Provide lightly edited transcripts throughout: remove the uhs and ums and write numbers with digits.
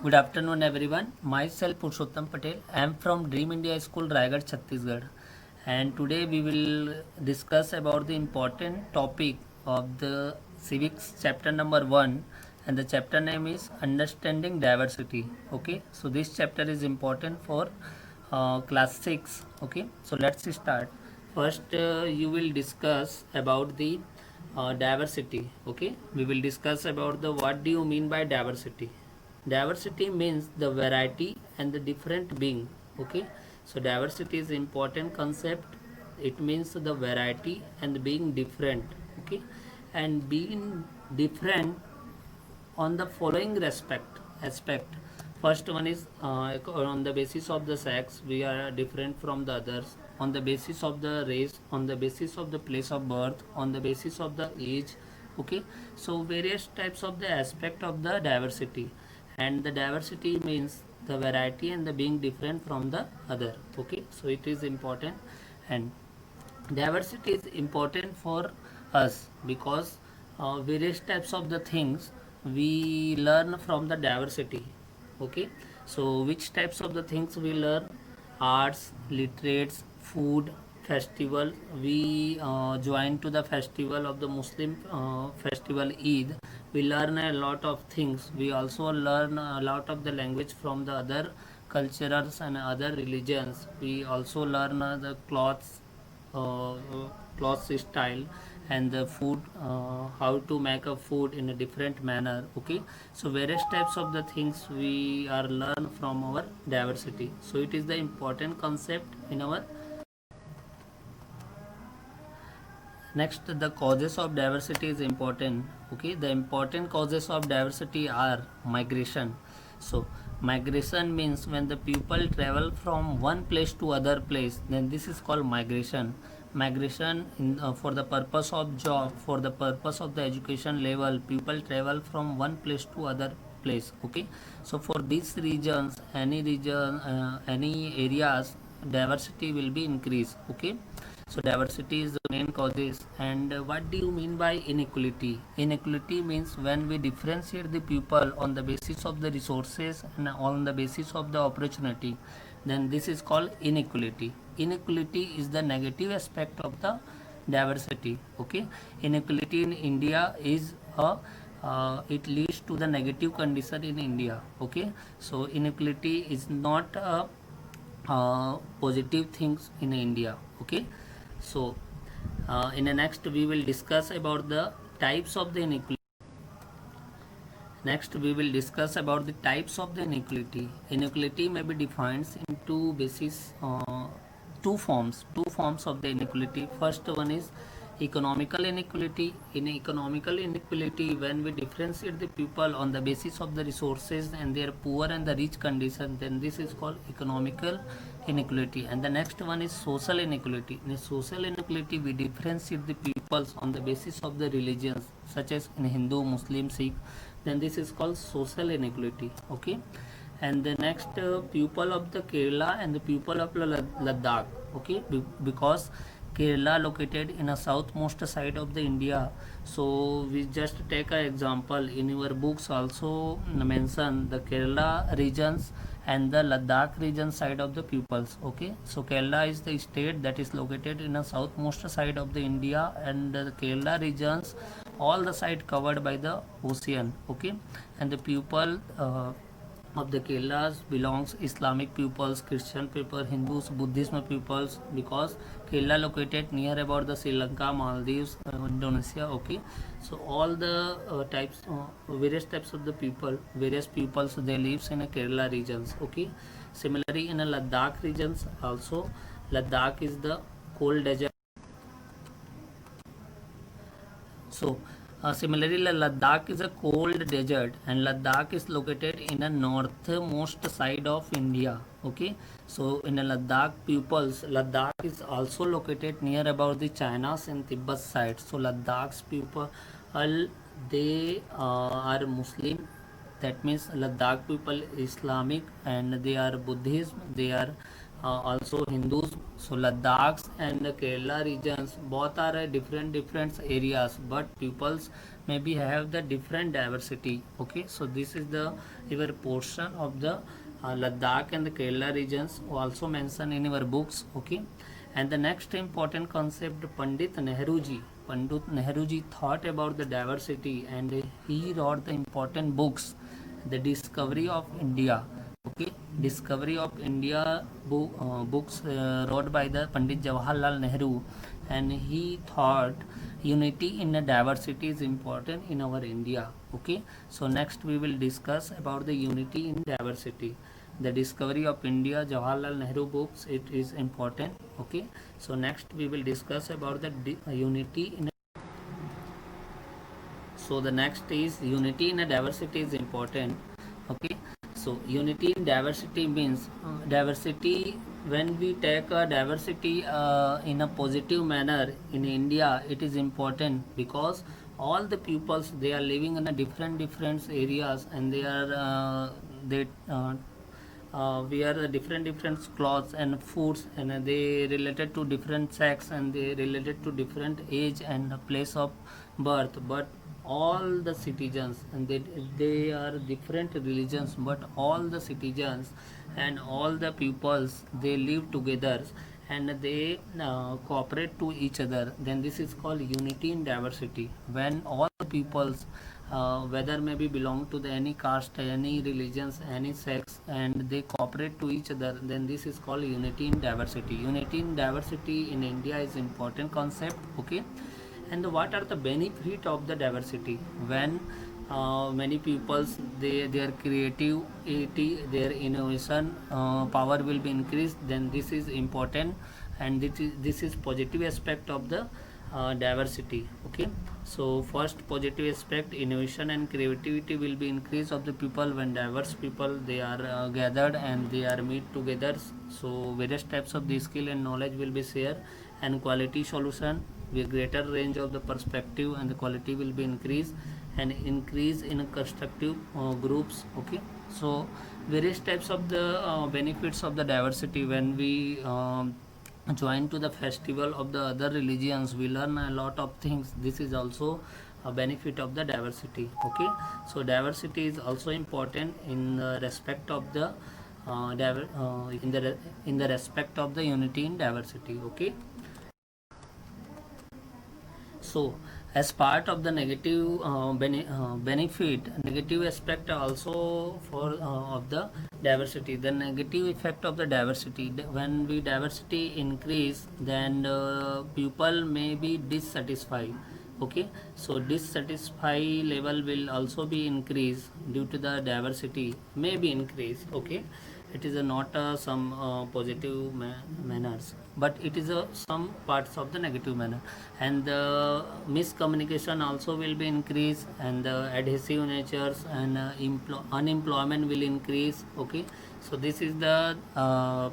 Good afternoon, everyone. Myself Purushottam Patel. I am from Dream India School, Raigad, Chhattisgarh, and today we will discuss about the important topic of the civics chapter number 1, and the chapter name is understanding diversity. Okay, so this chapter is important for class 6. Okay, so let's start. First, you will discuss about the diversity. Okay, we will discuss about the what do you mean by diversity. Diversity means the variety and the different being. Okay, so diversity is important concept. It means the variety and being different. Okay, and being different on the following respect aspect. First one is on the basis of the sex we are different from the others, on the basis of the race, on the basis of the place of birth, on the basis of the age. Okay, so various types of the aspect of the diversity, and the diversity means the variety and the being different from the other. Okay, so it is important, and diversity is important for us because various types of the things we learn from the diversity. Okay, so which types of the things we learn? Arts, literates, food, festival. We join to the festival of the Muslim festival Eid. We learn a lot of things. We also learn a lot of the language from the other cultures and other religions. We also learn the clothes, uh, cloth style, and the food, how to make a food in a different manner. Okay, so various types of the things we are learn from our diversity, so it is the important concept in our. Next, the causes of diversity is important. Okay, the important causes of diversity are migration. So migration means when the people travel from one place to other place, then this is called migration. Migration for the purpose of job, for the purpose of the education level, people travel from one place to other place. Okay, so for these regions, any region, any areas, diversity will be increased. Okay, so diversity is the main causes. And what do you mean by inequality? Inequality means when we differentiate the people on the basis of the resources and on the basis of the opportunity, then this is called inequality. Inequality is the negative aspect of the diversity. Okay, inequality in India is a it leads to the negative condition in India. Okay, so inequality is not a positive things in India. Okay, so in the next we will discuss about the types of the inequality. Next we will discuss about the types of the inequality. Inequality may be defined in two basis, two forms of the inequality. First one is economical inequality. In economical inequality, when we differentiate the people on the basis of the resources and their poor and the rich condition, then this is called economical inequality. And the next one is social inequality. In social inequality, we differentiate the peoples on the basis of the religions, such as in Hindu, Muslim, Sikh. Then this is called social inequality. Okay, and the next pupil of the Kerala and the pupil of Ladakh. Okay, because Kerala located in a southmost side of the India, so we just take an example. In your books also mention the Kerala regions and the Ladakh region side of the pupils. Okay, so Kerala is the state that is located in a southmost side of the India, and the Kerala regions all the side covered by the ocean. Okay, and the pupil of the Kerala belongs Islamic pupils, Christian people, Hindus, Buddhism pupils, because Kerala located near about the Sri Lanka, Maldives, Indonesia. Okay, so all the various types of the people, various peoples they lives in a Kerala regions. Okay, similarly in a Ladakh regions also. Ladakh is the cold desert. So, similarly, Ladakh is a cold desert, and Ladakh is located in the northmost side of India. Okay, so in the Ladakh pupils, Ladakh is also located near about the China's and Tibet side. So Ladakh's people, they are Muslim. That means Ladakh people Islamic, and they are Buddhism. They are also Hindus. So Ladakhs and the Kerala regions both are different areas, but peoples maybe have the different diversity. Okay, so this is the your portion of the Ladakh and the Kerala regions also mentioned in your books. Okay, and the next important concept, Pandit Nehruji thought about the diversity, and he wrote the important books, the Discovery of India. Okay, Discovery of India books wrote by the Pandit Jawaharlal Nehru, and he thought unity in the diversity is important in our India. Okay, so next we will discuss about the unity in diversity. The Discovery of India, Jawaharlal Nehru books, it is important. Okay, so next we will discuss about the unity in. So the next is unity in a diversity is important. Okay, so unity in diversity means diversity. When we take a diversity in a positive manner in India, it is important because all the peoples they are living in a different areas, and they wear the different clothes and foods, and they related to different sex, and they related to different age and place of birth, but all the citizens, and they are different religions, but all the citizens and all the peoples they live together, and they cooperate to each other. Then this is called unity in diversity. When all peoples whether maybe belong to the any caste, any religions, any sex, and they cooperate to each other, then this is called unity in diversity. Unity in diversity in India is important concept. Okay, and what are the benefit of the diversity? When many peoples their creativity, their innovation power will be increased, then this is important, and this is positive aspect of the diversity. Okay, so first positive aspect, innovation and creativity will be increased of the people when diverse people they are gathered and they are meet together. So various types of the skill and knowledge will be shared, and quality solution with greater range of the perspective, and the quality will be increased, and increase in constructive groups. Okay, so various types of the benefits of the diversity. When we join to the festival of the other religions, we learn a lot of things. This is also a benefit of the diversity. Okay, so diversity is also important in the respect of the in the respect of the unity in diversity. Okay, so as part of the negative benefit, negative aspect also for of the diversity, the negative effect of the diversity, when we diversity increase, then people may be dissatisfied. Okay, so dissatisfied level will also be increased due to the diversity may be increased. Okay, it is not some positive manners, but it is some parts of the negative manner, and the miscommunication also will be increased, and the adhesive natures, and unemployment will increase. Okay, so this is the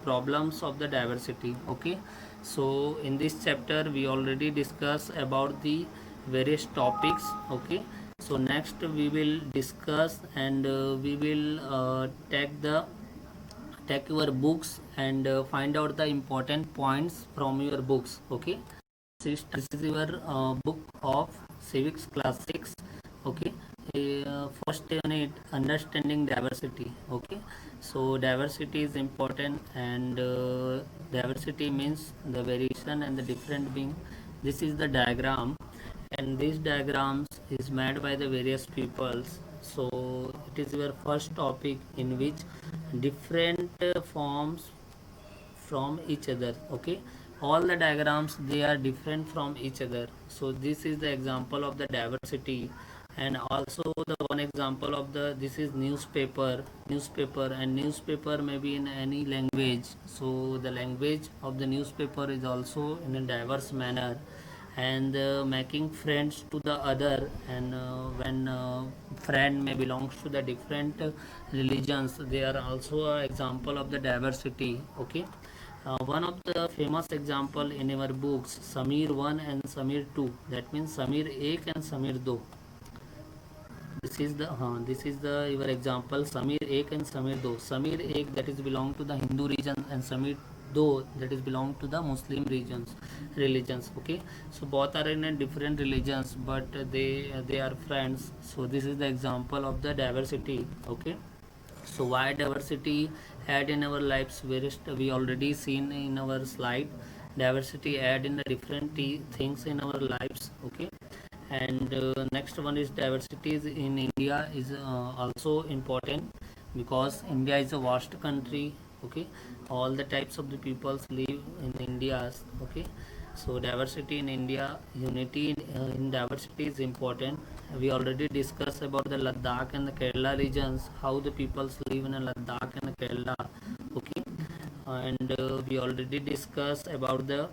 problems of the diversity. Okay, so in this chapter we already discussed about the various topics. Okay, so next we will discuss, and we will take your books, and find out the important points from your books. Okay, this is your book of civics class 6. Okay, first unit, understanding diversity. Okay, so diversity is important, and diversity means the variation and the different being. This is the diagram, and these diagrams is made by the various peoples. So it is your first topic in which different forms from each other. Okay, all the diagrams they are different from each other. So this is the example of the diversity, and also the one example of the, this is newspaper, and newspaper may be in any language. So the language of the newspaper is also in a diverse manner, and making friends to the other, and when friend may belongs to the different religions, they are also an example of the diversity. Okay, one of the famous example in our books, Samir 1 and Samir 2, that means Samir 1 and Samir 2. This is the your example, Samir 1 and Samir 2. Samir 1 that is belong to the Hindu region, and Samir though that is belong to the Muslim religions. Okay, so both are in a different religions, but they are friends. So this is the example of the diversity. Okay, so why diversity add in our lives? We already seen in our slide. Diversity add in the different things in our lives. Okay, and next one is diversity in India is also important, because India is a vast country. Okay, all the types of the peoples live in India. Okay, so diversity in India, unity in diversity is important. We already discussed about the Ladakh and the Kerala regions, how the peoples live in Ladakh and Kerala. Okay, and we already discussed about the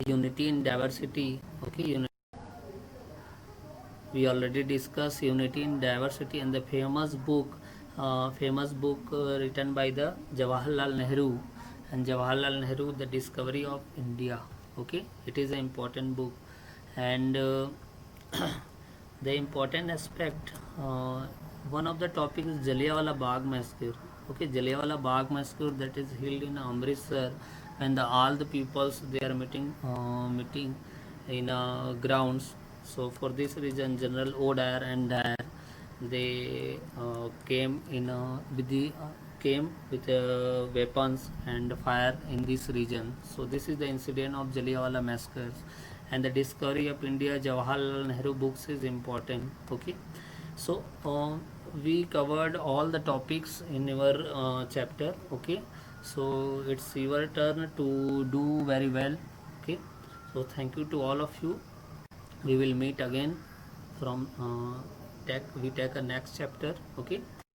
unity in diversity. Okay, we already discussed unity in diversity, and the famous book written by the Jawaharlal Nehru, and Jawaharlal Nehru, the discovery of India. Okay, it is an important book. And the important aspect, one of the topic is Jallianwala Bagh massacre. Okay, Jallianwala Bagh massacre, that is held in Amritsar, when all the peoples they are meeting in grounds. So for this reason, General O'Dwyer and Dyer, they came with weapons and fire in this region. So this is the incident of Jallianwala massacres, and the discovery of India. Jawaharlal Nehru books is important. Okay, so we covered all the topics in our chapter. Okay, so it's your turn to do very well. Okay, so thank you to all of you. We will meet again from we take a next chapter. Okay.